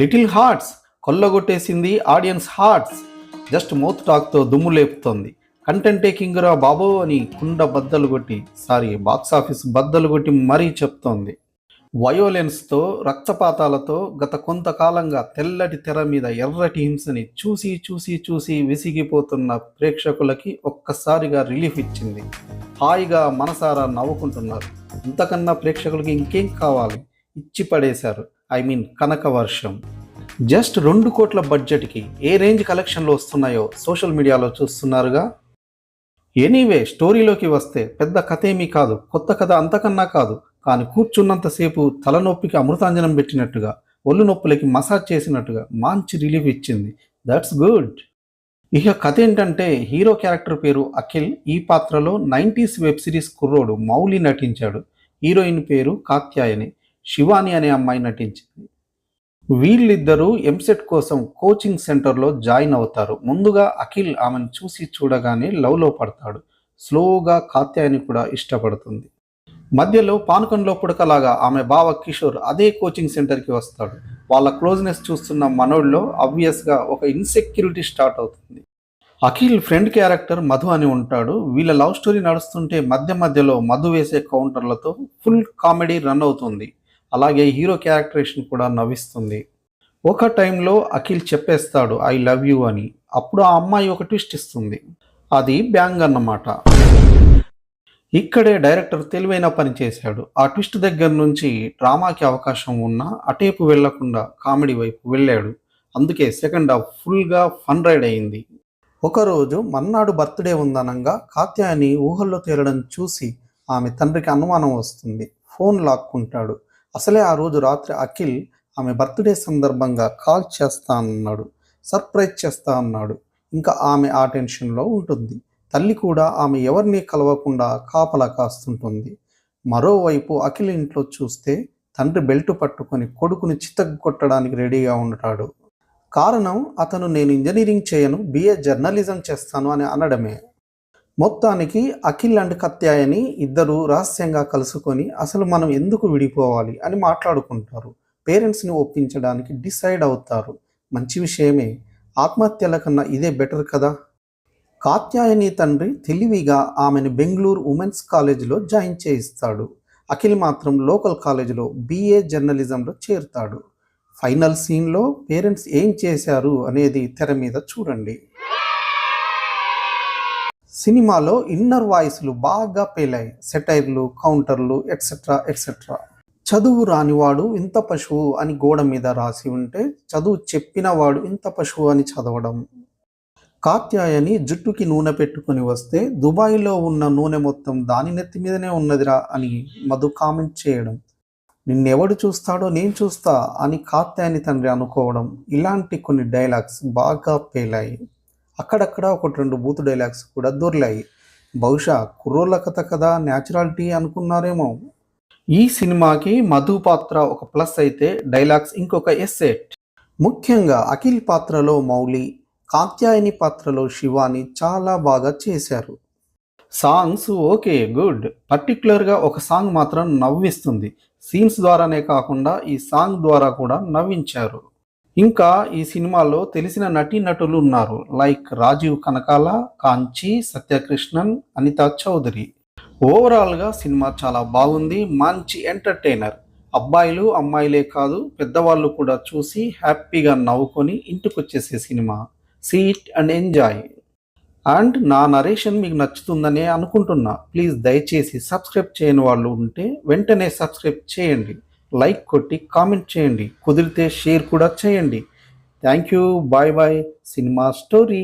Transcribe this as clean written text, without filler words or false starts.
Little hearts కొల్లగొట్టేసింది audience hearts. Just mouth టాక్తో దుమ్ము లేపుతోంది. కంటెంటే కింగురా బాబో అని బాక్స్ ఆఫీస్ బద్దలు కొట్టి మరీ చెప్తోంది. వయోలెన్స్తో రక్తపాతాలతో గత కొంతకాలంగా తెల్లటి తెర మీద ఎర్రటి హింసని చూసి చూసి చూసి విసిగిపోతున్న ప్రేక్షకులకి ఒక్కసారిగా రిలీఫ్ ఇచ్చింది. హాయిగా మనసారా నవ్వుకుంటున్నారు. ఇంతకన్నా ప్రేక్షకులకి ఇంకేం కావాలి? ఇచ్చి పడేశారు. కనక వర్షం. జస్ట్ 2 కోట్ల బడ్జెట్కి ఏ రేంజ్ కలెక్షన్లు వస్తున్నాయో సోషల్ మీడియాలో చూస్తున్నారుగా. ఎనీవే, స్టోరీలోకి వస్తే పెద్ద కథ ఏమీ కాదు, కొత్త కథ అంతకన్నా కాదు. కానీ కూర్చున్నంతసేపు తలనొప్పికి అమృతాంజనం పెట్టినట్టుగా, ఒళ్ళు నొప్పులకి మసాజ్ చేసినట్టుగా మంచి రిలీఫ్ ఇచ్చింది. That's good. ఇక కథ ఏంటంటే, హీరో క్యారెక్టర్ పేరు అఖిల్. ఈ పాత్రలో 90s వెబ్ సిరీస్ కుర్రోడు మౌలి నటించాడు. హీరోయిన్ పేరు కాత్యాయని. శివాని అనే అమ్మాయి నటించింది. వీళ్ళిద్దరూ ఎంసెట్ కోసం కోచింగ్ సెంటర్లో జాయిన్ అవుతారు. ముందుగా అఖిల్ ఆమెను చూసి చూడగానే లవ్లో పడతాడు. స్లోగా కాత్యాయని కూడా ఇష్టపడుతుంది. మధ్యలో పానకంలో పుడకలాగా ఆమె బావ కిషోర్ అదే కోచింగ్ సెంటర్కి వస్తాడు. వాళ్ళ క్లోజ్నెస్ చూస్తున్న మనోడిలో ఆబ్వియస్గా ఒక ఇన్సెక్యూరిటీ స్టార్ట్ అవుతుంది. అఖిల్ ఫ్రెండ్ క్యారెక్టర్ మధు అని ఉంటాడు. వీళ్ళ లవ్ స్టోరీ నడుస్తుంటే మధ్య మధ్యలో మధు వేసే కౌంటర్లతో ఫుల్ కామెడీ రన్ అవుతుంది. అలాగే హీరో క్యారెక్టరేషన్ కూడా నవ్విస్తుంది. ఒక టైంలో అఖిల్ చెప్పేస్తాడు ఐ లవ్ యూ అని. అప్పుడు ఆ అమ్మాయి ఒక ట్విస్ట్ ఇస్తుంది. అది బ్యాంగ్ అన్నమాట. ఇక్కడే డైరెక్టర్ తెలివైన పని చేశాడు. ఆ ట్విస్ట్ దగ్గర నుంచి డ్రామాకి అవకాశం ఉన్నా అటేపు వెళ్లకుండా కామెడీ వైపు వెళ్ళాడు. అందుకే సెకండ్ హాఫ్ ఫుల్గా ఫన్ రైడ్ అయింది. ఒకరోజు మన్నాడు బర్త్డే ఉందనంగా కాత్యాయని ఊహల్లో తేలడం చూసి ఆమె తండ్రికి అనుమానం వస్తుంది. ఫోన్ లాక్కుంటాడు. అసలే ఆ రోజు రాత్రి అఖిల్ ఆమె బర్త్డే సందర్భంగా కాల్ చేస్తా అన్నాడు, సర్ప్రైజ్ చేస్తా అన్నాడు. ఇంకా ఆమె ఆ టెన్షన్లో ఉంటుంది. తల్లి కూడా ఆమె ఎవరిని కలవకుండా కాపలా కాస్తుంటుంది. మరోవైపు అఖిల్ ఇంట్లో చూస్తే తండ్రి బెల్ట్ పట్టుకొని కొడుకుని చితగ్గొట్టడానికి రెడీగా ఉంటాడు. కారణం అతను నేను ఇంజనీరింగ్ చేయను, BA జర్నలిజం చేస్తాను అని అనడమే. మొత్తానికి అఖిల్ అండ్ కాత్యాయని ఇద్దరు రహస్యంగా కలుసుకొని అసలు మనం ఎందుకు విడిపోవాలి అని మాట్లాడుకుంటారు. పేరెంట్స్ని ఒప్పించడానికి డిసైడ్ అవుతారు. మంచి విషయమే. ఆత్మహత్యల కన్నా ఇదే బెటర్ కదా. కాత్యాయని తండ్రి తెలివిగా ఆమెను బెంగళూరు ఉమెన్స్ కాలేజీలో జాయిన్ చేయిస్తాడు. అఖిల్ మాత్రం లోకల్ కాలేజీలో BA జర్నలిజంలో చేరుతాడు. ఫైనల్ సీన్లో పేరెంట్స్ ఏం చేశారు అనేది తెర మీద చూడండి. సినిమాలో ఇన్నర్ వాయిస్లు బాగా పేలాయి. సెటైర్లు, కౌంటర్లు ఎట్సెట్రా ఎట్సెట్రా. చదువు రానివాడు ఇంత పశువు అని గోడ మీద రాసి ఉంటే చదువు చెప్పినవాడు ఇంత పశువు అని చదవడం. కాత్యాయని జుట్టుకి నూనె పెట్టుకుని వస్తే దుబాయ్లో ఉన్న నూనె మొత్తం దాని నెత్తి మీదనే ఉన్నదిరా అని మధు కామెంట్ చేయడం. నిన్నెవడు చూస్తాడో నేను చూస్తా అని కాత్యాయని తండ్రి అనుకోవడం. ఇలాంటి కొన్ని డైలాగ్స్ బాగా పేలాయి. అక్కడక్కడ 1-2 బూత్ డైలాగ్స్ కూడా దొర్లాయి. బహుశా కుర్రోళ్ళ కథ కదా, న్యాచురాలిటీ అనుకున్నారేమో. ఈ సినిమాకి మధు పాత్ర ఒక ప్లస్ అయితే డైలాగ్స్ ఇంకొక ఎస్సెట్. ముఖ్యంగా అఖిల్ పాత్రలో మౌలి, కాత్యాయని పాత్రలో శివాని చాలా బాగా చేశారు. Songs okay, good. పర్టికులర్గా ఒక సాంగ్ మాత్రం నవ్విస్తుంది. సీన్స్ ద్వారానే కాకుండా ఈ సాంగ్ ద్వారా కూడా నవ్వించారు. ఇంకా ఈ సినిమాలో తెలిసిన నటీనటులు ఉన్నారు. లైక్ రాజీవ్ కనకాల, కాంచి, సత్యకృష్ణన్, అనితా చౌదరి. ఓవరాల్గా సినిమా చాలా బాగుంది. మంచి ఎంటర్టైనర్. అబ్బాయిలు అమ్మాయిలే కాదు, పెద్దవాళ్ళు కూడా చూసి హ్యాపీగా నవ్వుకొని ఇంటికొచ్చేసే సినిమా. See it and enjoy. And నా నరేషన్ మీకు నచ్చుతుందనే అనుకుంటున్నా. ప్లీజ్ దయచేసి సబ్స్క్రైబ్ చేయని వాళ్ళు ఉంటే వెంటనే సబ్స్క్రైబ్ చేయండి. లైక్ కొట్టి కామెంట్ చేయండి. కుదిరితే షేర్ కూడా చేయండి. Thank you. Bye bye. Cinema story.